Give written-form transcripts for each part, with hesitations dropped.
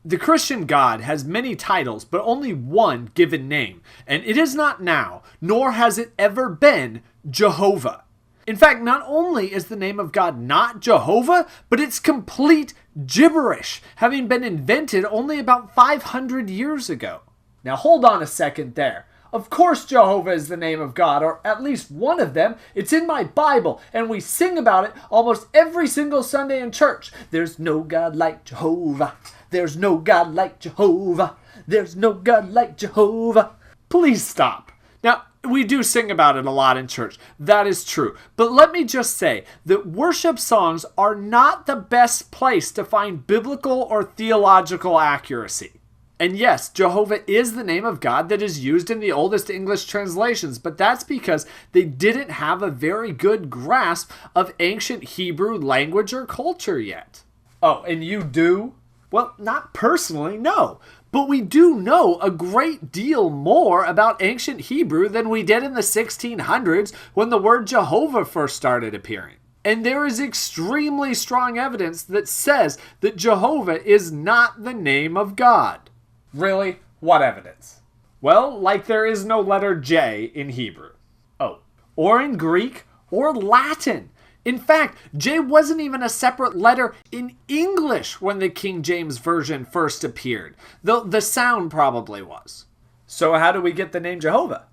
The Christian God has many titles, but only one given name, and it is not now, nor has it ever been, Jehovah. In fact, not only is the name of God not Jehovah, but it's complete gibberish, having been invented only about 500 years ago. Now hold on a second there. Of course Jehovah is the name of God, or at least one of them. It's in my Bible, and we sing about it almost every single Sunday in church. There's no God like Jehovah. There's no God like Jehovah. There's no God like Jehovah. Please stop. Now, we do sing about it a lot in church. That is true. But let me just say that worship songs are not the best place to find biblical or theological accuracy. And yes, Jehovah is the name of God that is used in the oldest English translations, but that's because they didn't have a very good grasp of ancient Hebrew language or culture yet. Oh, and you do? Well, not personally, no. But we do know a great deal more about ancient Hebrew than we did in the 1600s when the word Jehovah first started appearing. And there is extremely strong evidence that says that Jehovah is not the name of God. Really? What evidence? Well, like there is no letter J in Hebrew. Oh, or in Greek or Latin. In fact, J wasn't even a separate letter in English when the King James Version first appeared, though the sound probably was. So how do we get the name Jehovah?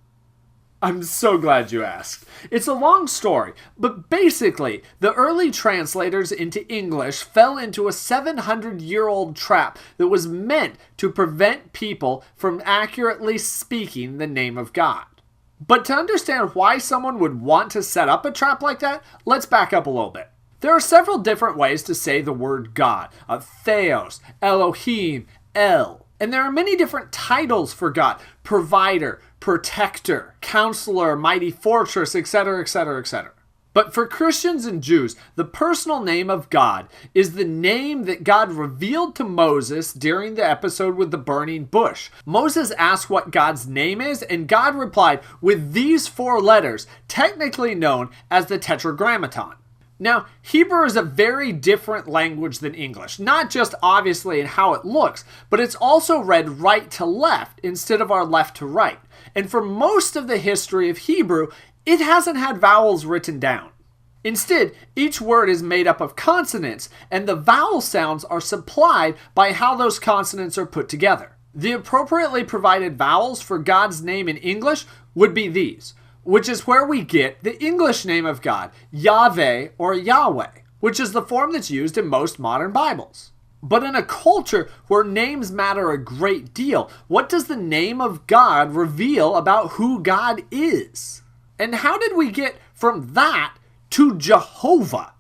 I'm so glad you asked. It's a long story, but basically, the early translators into English fell into a 700-year-old trap that was meant to prevent people from accurately speaking the name of God. But to understand why someone would want to set up a trap like that, let's back up a little bit. There are several different ways to say the word God, Theos, Elohim, El. And there are many different titles for God: provider, protector, counselor, mighty fortress, etc., etc., etc. But for Christians and Jews, the personal name of God is the name that God revealed to Moses during the episode with the burning bush. Moses asked what God's name is, and God replied with these 4 letters, technically known as the Tetragrammaton. Now, Hebrew is a very different language than English, not just obviously in how it looks, but it's also read right to left instead of our left to right. And for most of the history of Hebrew, it hasn't had vowels written down. Instead, each word is made up of consonants, and the vowel sounds are supplied by how those consonants are put together. The appropriately provided vowels for God's name in English would be these, which is where we get the English name of God, Yahweh or Yahweh, which is the form that's used in most modern Bibles. But in a culture where names matter a great deal, what does the name of God reveal about who God is? And how did we get from that to Jehovah?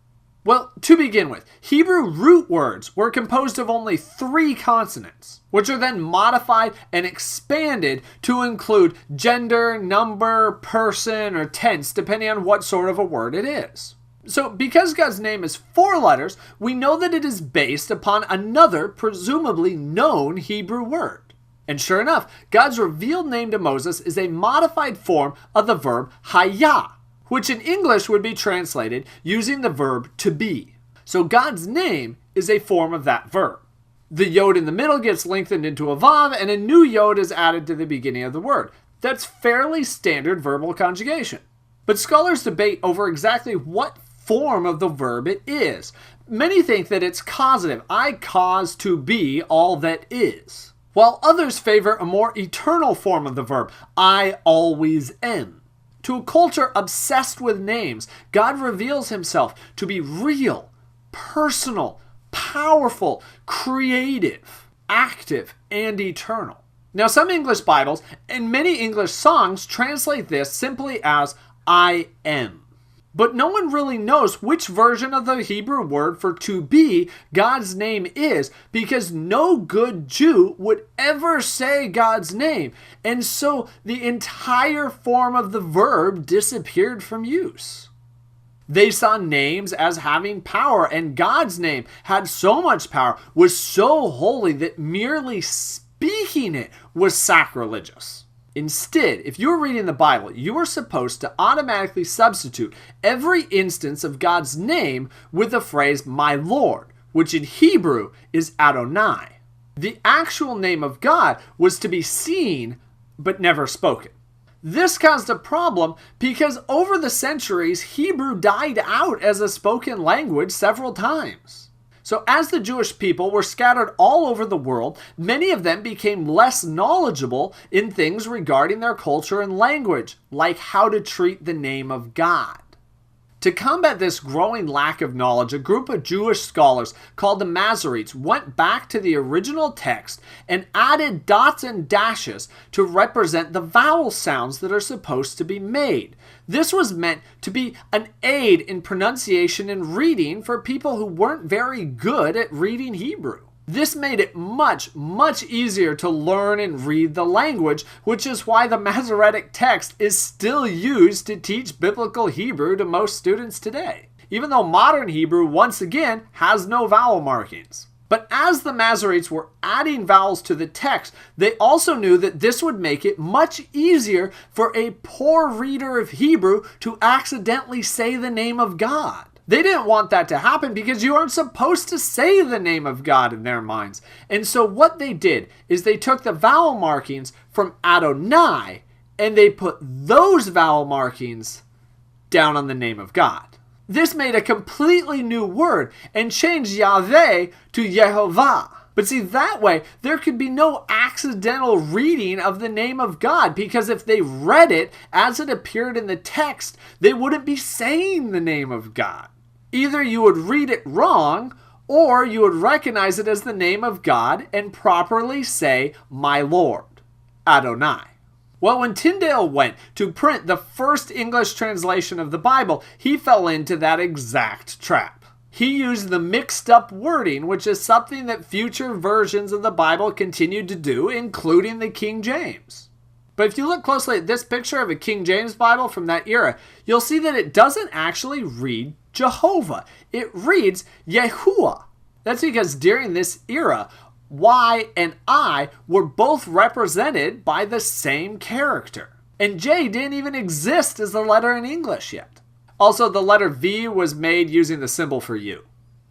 Well, to begin with, Hebrew root words were composed of only 3 consonants, which are then modified and expanded to include gender, number, person, or tense, depending on what sort of a word it is. So because God's name is 4 letters, we know that it is based upon another presumably known Hebrew word. And sure enough, God's revealed name to Moses is a modified form of the verb hayah, which in English would be translated using the verb to be. So God's name is a form of that verb. The yod in the middle gets lengthened into a vav, and a new yod is added to the beginning of the word. That's fairly standard verbal conjugation. But scholars debate over exactly what form of the verb it is. Many think that it's causative. I cause to be all that is. While others favor a more eternal form of the verb, I always am. To a culture obsessed with names, God reveals himself to be real, personal, powerful, creative, active, and eternal. Now, some English Bibles and many English songs translate this simply as I am. But no one really knows which version of the Hebrew word for to be God's name is, because no good Jew would ever say God's name, and so the entire form of the verb disappeared from use. They saw names as having power, and God's name had so much power, was so holy that merely speaking it was sacrilegious. Instead, if you're reading the Bible, you are supposed to automatically substitute every instance of God's name with the phrase, my Lord, which in Hebrew is Adonai. The actual name of God was to be seen, but never spoken. This caused a problem because over the centuries, Hebrew died out as a spoken language several times. So as the Jewish people were scattered all over the world, many of them became less knowledgeable in things regarding their culture and language, like how to treat the name of God. To combat this growing lack of knowledge, a group of Jewish scholars called the Masoretes went back to the original text and added dots and dashes to represent the vowel sounds that are supposed to be made. This was meant to be an aid in pronunciation and reading for people who weren't very good at reading Hebrew. This made it much, much easier to learn and read the language, which is why the Masoretic Text is still used to teach biblical Hebrew to most students today, even though modern Hebrew, once again, has no vowel markings. But as the Masoretes were adding vowels to the text, they also knew that this would make it much easier for a poor reader of Hebrew to accidentally say the name of God. They didn't want that to happen because you aren't supposed to say the name of God in their minds. And so what they did is they took the vowel markings from Adonai and they put those vowel markings down on the name of God. This made a completely new word and changed Yahweh to Yehovah. But see, that way, there could be no accidental reading of the name of God, because if they read it as it appeared in the text, they wouldn't be saying the name of God. Either you would read it wrong, or you would recognize it as the name of God and properly say, "My Lord, Adonai." Well, when Tyndale went to print the first English translation of the Bible, he fell into that exact trap. He used the mixed up wording, which is something that future versions of the Bible continued to do, including the King James. But if you look closely at this picture of a King James Bible from that era, you'll see that it doesn't actually read Jehovah. It reads Yehowah. That's because during this era, Y and I were both represented by the same character. And J didn't even exist as a letter in English yet. Also, the letter V was made using the symbol for U.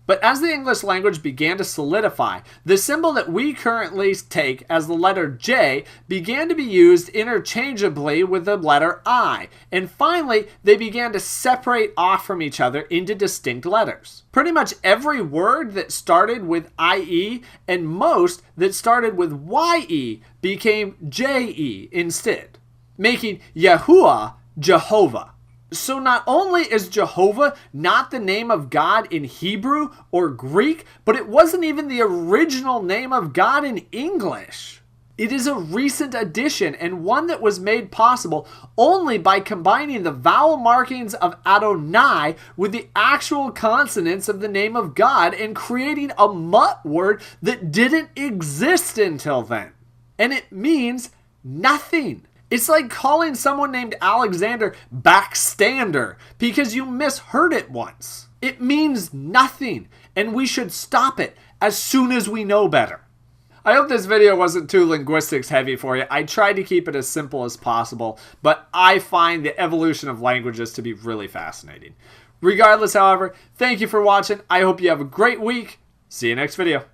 But as the English language began to solidify, the symbol that we currently take as the letter J began to be used interchangeably with the letter I. And finally, they began to separate off from each other into distinct letters. Pretty much every word that started with IE and most that started with YE became JE instead, making Yehowah Jehovah. So not only is Jehovah not the name of God in Hebrew or Greek, but it wasn't even the original name of God in English. It is a recent addition, and one that was made possible only by combining the vowel markings of Adonai with the actual consonants of the name of God and creating a mutt word that didn't exist until then. And it means nothing. It's like calling someone named Alexander backstander because you misheard it once. It means nothing, and we should stop it as soon as we know better. I hope this video wasn't too linguistics heavy for you. I tried to keep it as simple as possible, but I find the evolution of languages to be really fascinating. Regardless, however, thank you for watching. I hope you have a great week. See you next video.